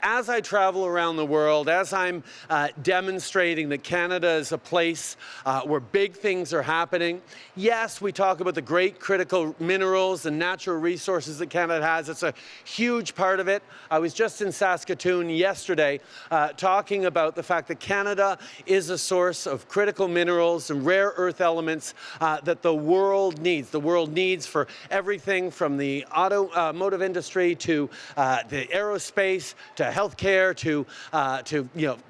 as I travel around the world, as I'm demonstrating that Canada is a place where big things are happening, yes, we talk about the great critical minerals and natural resources that Canada has. It's a huge part of it. I was just in Saskatoon yesterday talking about the fact that Canada is a source of critical minerals and rare earth elements that the world needs. The world needs for everything from the automotive industry to the aerospace to healthcare to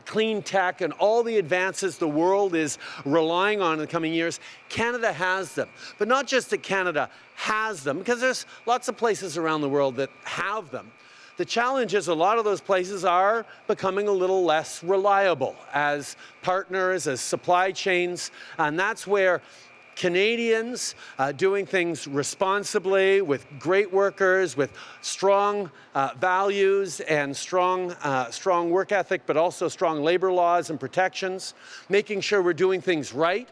clean tech and all the advances the world is relying on in the coming years. Canada has them, but not just that Canada has them, because there's lots of places around the world that have them. The challenge is a lot of those places are becoming a little less reliable as partners, as supply chains, and that's where Canadians doing things responsibly, with great workers, with strong values and strong work ethic, but also strong labor laws and protections, making sure we're doing things right,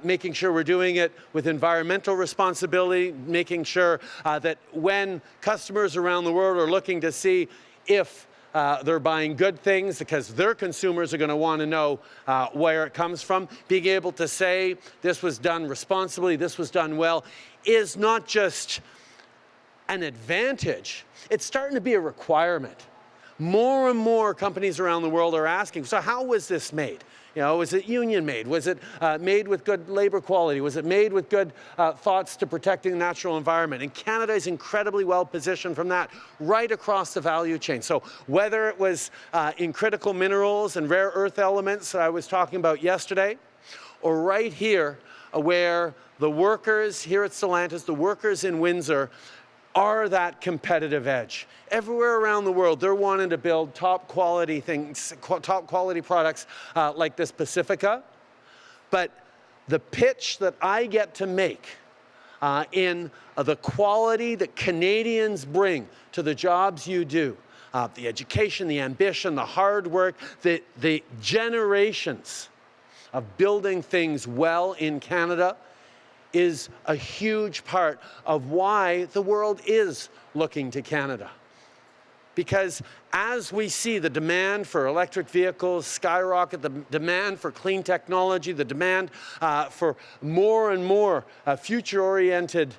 making sure we're doing it with environmental responsibility, making sure that when customers around the world are looking to see if they're buying good things, because their consumers are going to want to know where it comes from. Being able to say this was done responsibly, this was done well, is not just an advantage. It's starting to be a requirement. More and more companies around the world are asking, so how was this made? Was it union made? Was it made with good labor quality? Was it made with good thoughts to protecting the natural environment? And Canada is incredibly well positioned from that right across the value chain. So whether it was in critical minerals and rare earth elements that I was talking about yesterday, or right here where the workers here at Stellantis, the workers in Windsor, are that competitive edge. Everywhere around the world, they're wanting to build top quality things, top quality products like this Pacifica. But the pitch that I get to make in the quality that Canadians bring to the jobs you do, the education, the ambition, the hard work, the generations of building things well in Canada, is a huge part of why the world is looking to Canada. Because as we see the demand for electric vehicles skyrocket, the demand for clean technology, the demand for more and more future-oriented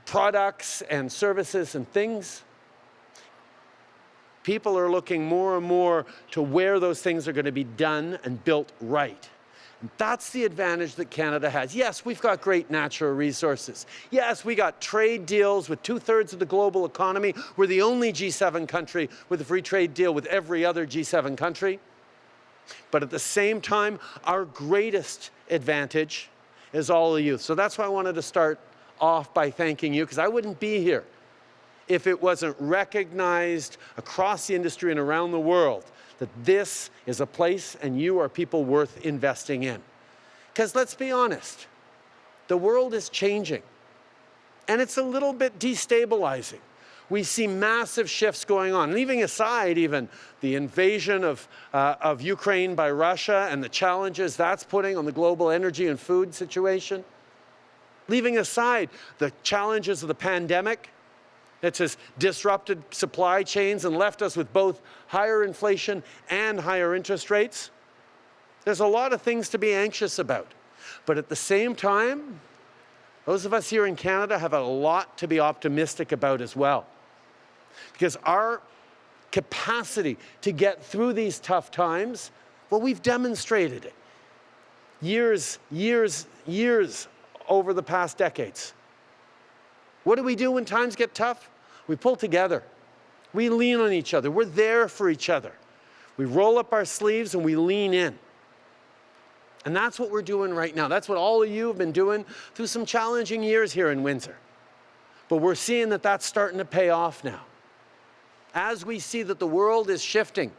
products and services and things, people are looking more and more to where those things are going to be done and built right. And that's the advantage that Canada has. Yes, we've got great natural resources. Yes, we got trade deals with 2/3 of the global economy. We're the only G7 country with a free trade deal with every other G7 country. But at the same time, our greatest advantage is all the youth. So that's why I wanted to start off by thanking you, because I wouldn't be here if it wasn't recognized across the industry and around the world that this is a place and you are people worth investing in. Because let's be honest, the world is changing, and it's a little bit destabilizing. We see massive shifts going on, leaving aside even the invasion of Ukraine by Russia and the challenges that's putting on the global energy and food situation. Leaving aside the challenges of the pandemic, it's has disrupted supply chains and left us with both higher inflation and higher interest rates. There's a lot of things to be anxious about. But at the same time, those of us here in Canada have a lot to be optimistic about as well. Because our capacity to get through these tough times, well, we've demonstrated it. Years over the past decades. What do we do when times get tough? We pull together. We lean on each other. We're there for each other. We roll up our sleeves and we lean in. And that's what we're doing right now. That's what all of you have been doing through some challenging years here in Windsor. But we're seeing that that's starting to pay off now. As we see that the world is shifting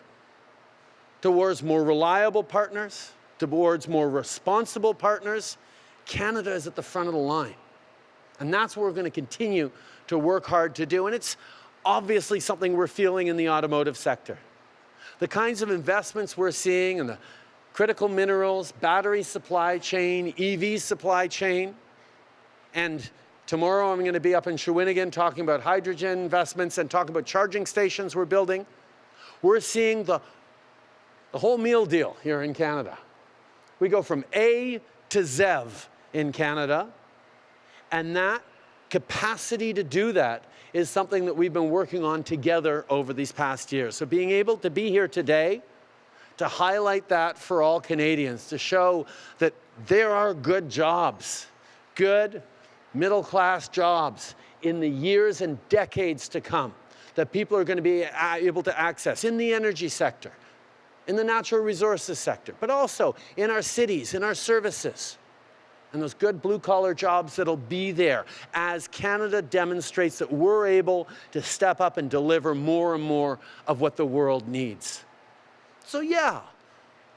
towards more reliable partners, towards more responsible partners, Canada is at the front of the line. And that's what we're going to continue to work hard to do. And it's obviously something we're feeling in the automotive sector. The kinds of investments we're seeing in the critical minerals, battery supply chain, EV supply chain. And tomorrow I'm going to be up in Shawinigan talking about hydrogen investments and talking about charging stations we're building. We're seeing the whole meal deal here in Canada. We go from A to ZEV in Canada, and that capacity to do that is something that we've been working on together over these past years. So being able to be here today to highlight that for all Canadians, to show that there are good jobs, good middle-class jobs in the years and decades to come that people are going to be able to access in the energy sector, in the natural resources sector, but also in our cities, in our services, and those good blue-collar jobs that'll be there as Canada demonstrates that we're able to step up and deliver more and more of what the world needs. So yeah,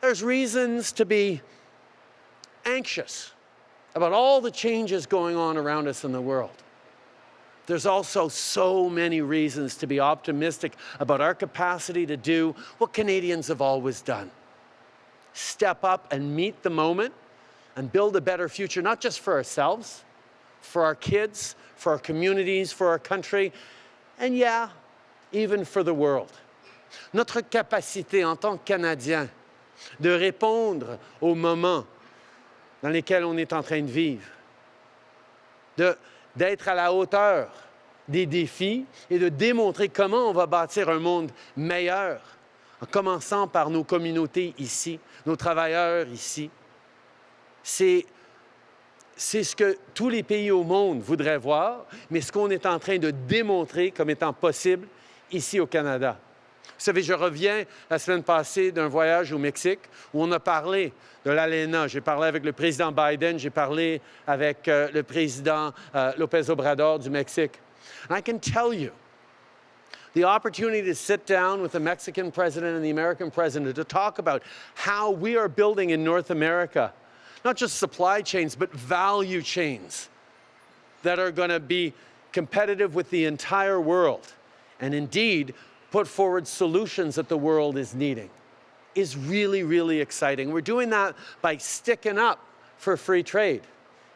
there's reasons to be anxious about all the changes going on around us in the world. There's also so many reasons to be optimistic about our capacity to do what Canadians have always done. Step up and meet the moment and build a better future, not just for ourselves, for our kids, for our communities, for our country, and yeah, even for the world. Notre capacité en tant que Canadiens de répondre aux moments dans lesquels on est en train de vivre, d'être à la hauteur des défis et de démontrer comment on va bâtir un monde meilleur, en commençant par nos communautés ici, nos travailleurs ici. C'est ce que tous les pays au monde voudraient voir, mais ce qu'on est en train de démontrer comme étant possible ici au Canada. Vous savez, je reviens la semaine passée d'un voyage au Mexique où on a parlé de l'ALENA. J'ai parlé avec le président Biden, j'ai parlé avec le président López Obrador du Mexique. And I can tell you, the opportunity to sit down with the Mexican president and the American president to talk about how we are building in North America, not just supply chains, but value chains that are going to be competitive with the entire world, and indeed put forward solutions that the world is needing, is really, really exciting. We're doing that by sticking up for free trade.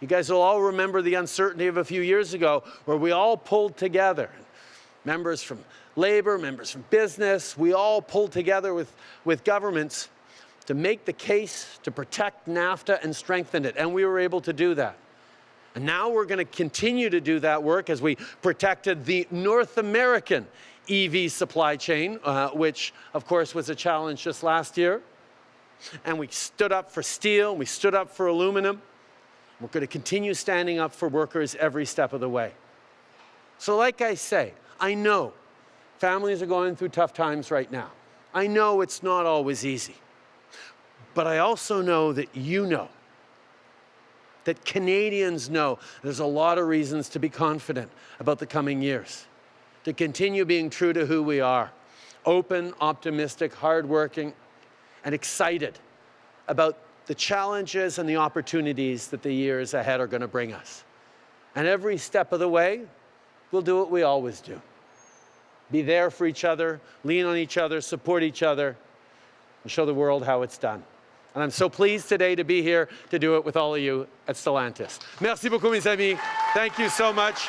You guys will all remember the uncertainty of a few years ago where we all pulled together. Members from labor, members from business, we all pulled together with governments to make the case to protect NAFTA and strengthen it, and we were able to do that. And now we're going to continue to do that work as we protected the North American EV supply chain, which, of course, was a challenge just last year. And we stood up for steel, we stood up for aluminum. We're going to continue standing up for workers every step of the way. So like I say, I know families are going through tough times right now. I know it's not always easy. But I also know that you know, that Canadians know there's a lot of reasons to be confident about the coming years, to continue being true to who we are, open, optimistic, hardworking, and excited about the challenges and the opportunities that the years ahead are going to bring us. And every step of the way, we'll do what we always do. Be there for each other, lean on each other, support each other, and show the world how it's done. And I'm so pleased today to be here to do it with all of you at Stellantis. Merci beaucoup, mes amis. Thank you so much.